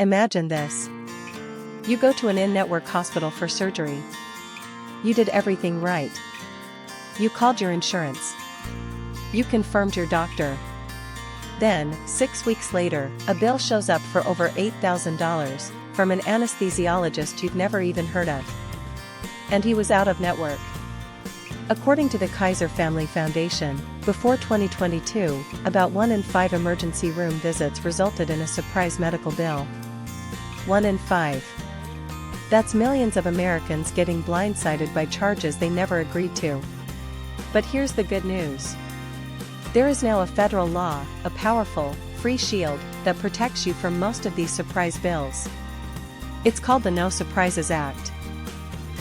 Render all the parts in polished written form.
Imagine this. You go to an in-network hospital for surgery. You did everything right. You called your insurance. You confirmed your doctor. Then, 6 weeks later, a bill shows up for over $8,000 from an anesthesiologist you've never even heard of. And he was out of network. According to the Kaiser Family Foundation, before 2022, about 1 in 5 emergency room visits resulted in a surprise medical bill. 1 in 5. That's millions of Americans getting blindsided by charges they never agreed to. But here's the good news. There is now a federal law, a powerful, free shield, that protects you from most of these surprise bills. It's called the No Surprises Act.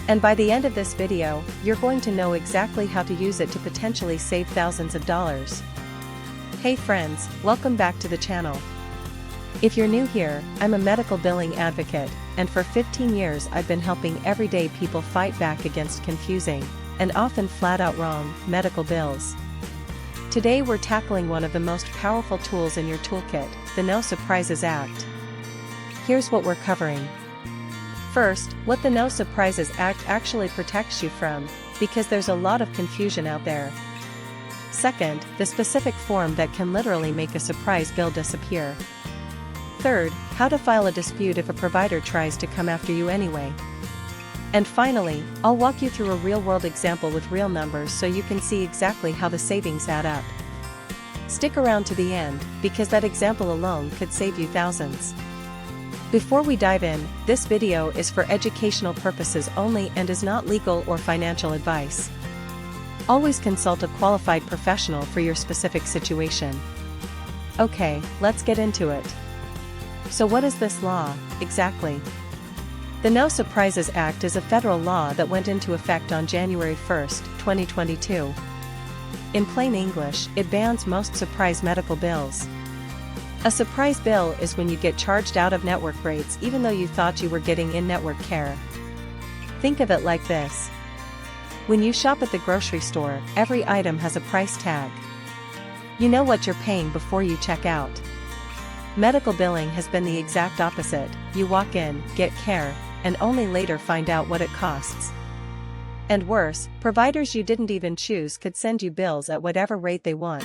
And by the end of this video, you're going to know exactly how to use it to potentially save thousands of dollars. Hey friends, welcome back to the channel. If you're new here, I'm a medical billing advocate, and for 15 years I've been helping everyday people fight back against confusing, and often flat-out wrong, medical bills. Today we're tackling one of the most powerful tools in your toolkit, the No Surprises Act. Here's what we're covering. First, what the No Surprises Act actually protects you from, because there's a lot of confusion out there. Second, the specific form that can literally make a surprise bill disappear. Third, how to file a dispute if a provider tries to come after you anyway. And finally, I'll walk you through a real-world example with real numbers so you can see exactly how the savings add up. Stick around to the end, because that example alone could save you thousands. Before we dive in, this video is for educational purposes only and is not legal or financial advice. Always consult a qualified professional for your specific situation. Okay, let's get into it. So what is this law, exactly? The No Surprises Act is a federal law that went into effect on January 1, 2022. In plain English, it bans most surprise medical bills. A surprise bill is when you get charged out-of-network rates even though you thought you were getting in-network care. Think of it like this. When you shop at the grocery store, every item has a price tag. You know what you're paying before you check out. Medical billing has been the exact opposite. You walk in, get care, and only later find out what it costs. And worse, providers you didn't even choose could send you bills at whatever rate they want.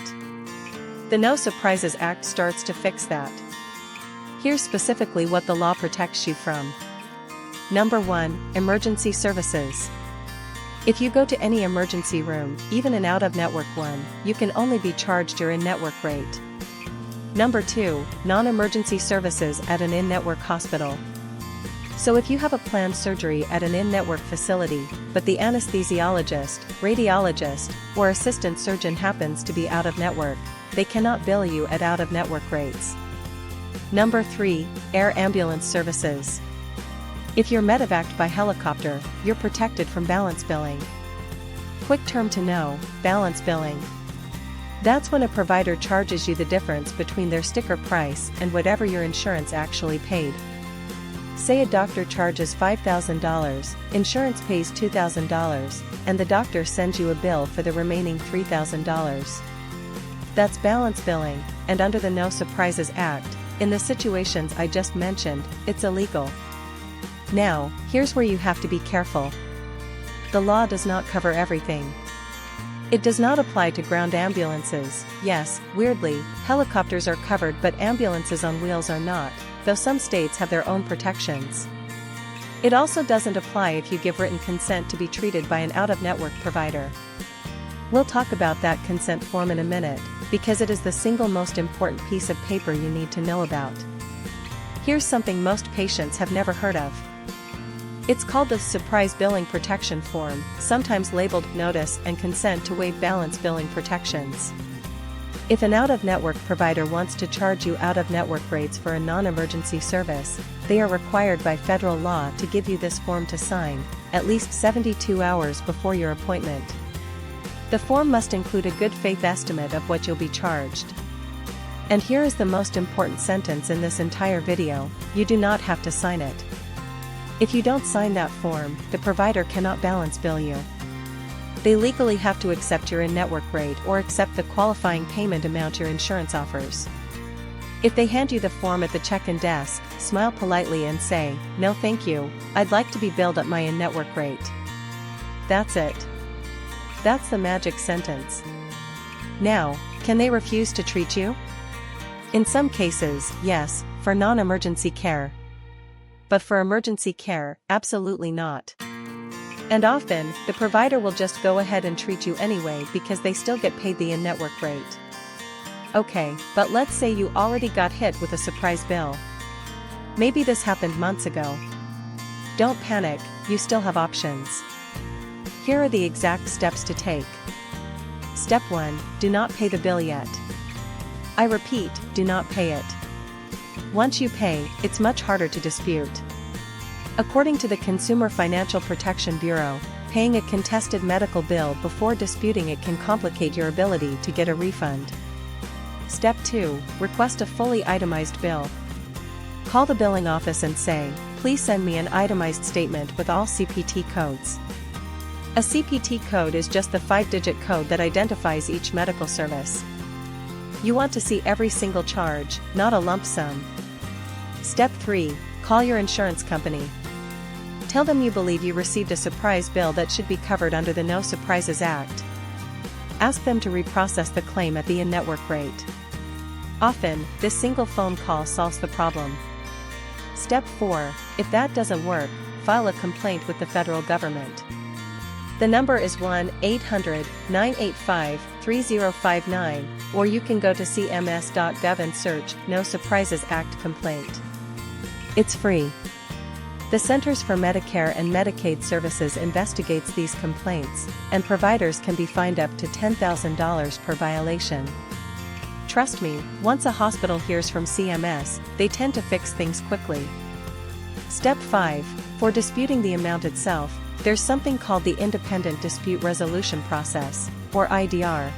The No Surprises Act starts to fix that. Here's specifically what the law protects you from. Number 1, emergency services. If you go to any emergency room, even an out-of-network one, you can only be charged your in-network rate. Number 2, non-emergency services at an in-network hospital. So if you have a planned surgery at an in-network facility, but the anesthesiologist, radiologist, or assistant surgeon happens to be out-of-network, they cannot bill you at out-of-network rates. Number 3, air ambulance services. If you're medevaced by helicopter, you're protected from balance billing. Quick term to know, balance billing. That's when a provider charges you the difference between their sticker price and whatever your insurance actually paid. Say a doctor charges $5,000, insurance pays $2,000, and the doctor sends you a bill for the remaining $3,000. That's balance billing, and under the No Surprises Act, in the situations I just mentioned, it's illegal. Now, here's where you have to be careful. The law does not cover everything. It does not apply to ground ambulances. Yes, weirdly, helicopters are covered but ambulances on wheels are not, though some states have their own protections. It also doesn't apply if you give written consent to be treated by an out-of-network provider. We'll talk about that consent form in a minute, because it is the single most important piece of paper you need to know about. Here's something most patients have never heard of. It's called the Surprise Billing Protection Form, sometimes labeled Notice and Consent to Waive Balance Billing Protections. If an out-of-network provider wants to charge you out-of-network rates for a non-emergency service, they are required by federal law to give you this form to sign, at least 72 hours before your appointment. The form must include a good faith estimate of what you'll be charged. And here is the most important sentence in this entire video: you do not have to sign it. If you don't sign that form, the provider cannot balance bill you. They legally have to accept your in-network rate or accept the qualifying payment amount your insurance offers. If they hand you the form at the check-in desk, smile politely and say, "No thank you, I'd like to be billed at my in-network rate." That's it. That's the magic sentence. Now, can they refuse to treat you? In some cases, yes, for non-emergency care. But for emergency care, absolutely not. And often, the provider will just go ahead and treat you anyway because they still get paid the in-network rate. Okay, but let's say you already got hit with a surprise bill. Maybe this happened months ago. Don't panic, you still have options. Here are the exact steps to take. Step 1, do not pay the bill yet. I repeat, do not pay it. Once you pay, it's much harder to dispute. According to the Consumer Financial Protection Bureau, paying a contested medical bill before disputing it can complicate your ability to get a refund. Step 2, request a fully itemized bill. Call the billing office and say, "Please send me an itemized statement with all CPT codes." A CPT code is just the 5-digit code that identifies each medical service. You want to see every single charge, not a lump sum. Step 3, call your insurance company. Tell them you believe you received a surprise bill that should be covered under the No Surprises Act. Ask them to reprocess the claim at the in-network rate. Often, this single phone call solves the problem. Step 4, if that doesn't work, file a complaint with the federal government. The number is 1-800-985-3059, or you can go to cms.gov and search No Surprises Act complaint. It's free. The Centers for Medicare and Medicaid Services investigates these complaints, and providers can be fined up to $10,000 per violation. Trust me, once a hospital hears from CMS, they tend to fix things quickly. Step 5, for disputing the amount itself, there's something called the Independent Dispute Resolution Process, or IDR.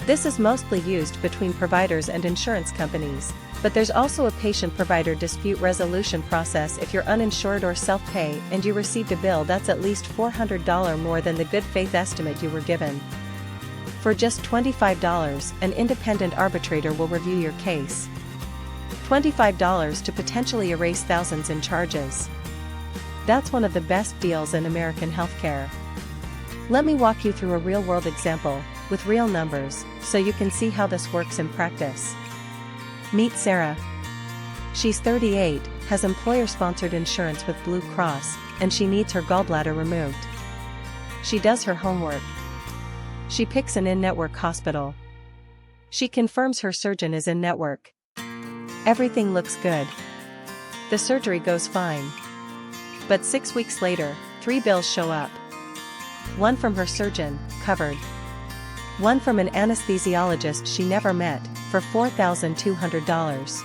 This is mostly used between providers and insurance companies, but there's also a patient-provider dispute resolution process if you're uninsured or self-pay and you received a bill that's at least $400 more than the good faith estimate you were given. For just $25, an independent arbitrator will review your case. $25 to potentially erase thousands in charges. That's one of the best deals in American healthcare. Let me walk you through a real-world example, with real numbers, so you can see how this works in practice. Meet Sarah. She's 38, has employer-sponsored insurance with Blue Cross, and she needs her gallbladder removed. She does her homework. She picks an in-network hospital. She confirms her surgeon is in-network. Everything looks good. The surgery goes fine. But 6 weeks later, 3 bills show up. One from her surgeon, covered. One from an anesthesiologist she never met, for $4,200.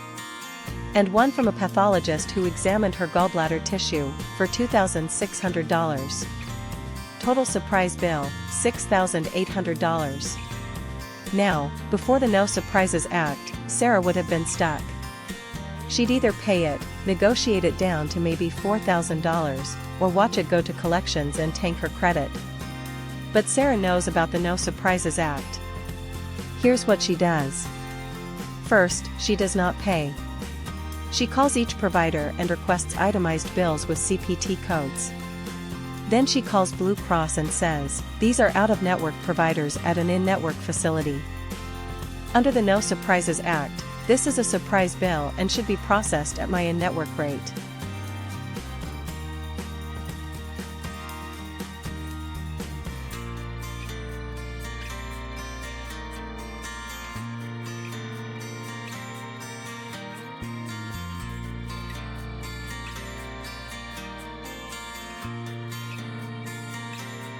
And one from a pathologist who examined her gallbladder tissue, for $2,600. Total surprise bill, $6,800. Now, before the No Surprises Act, Sarah would have been stuck. She'd either pay it, negotiate it down to maybe $4,000, or watch it go to collections and tank her credit. But Sarah knows about the No Surprises Act. Here's what she does. First, she does not pay. She calls each provider and requests itemized bills with CPT codes. Then she calls Blue Cross and says, "These are out-of-network providers at an in-network facility. Under the No Surprises Act, this is a surprise bill and should be processed at my in-network rate.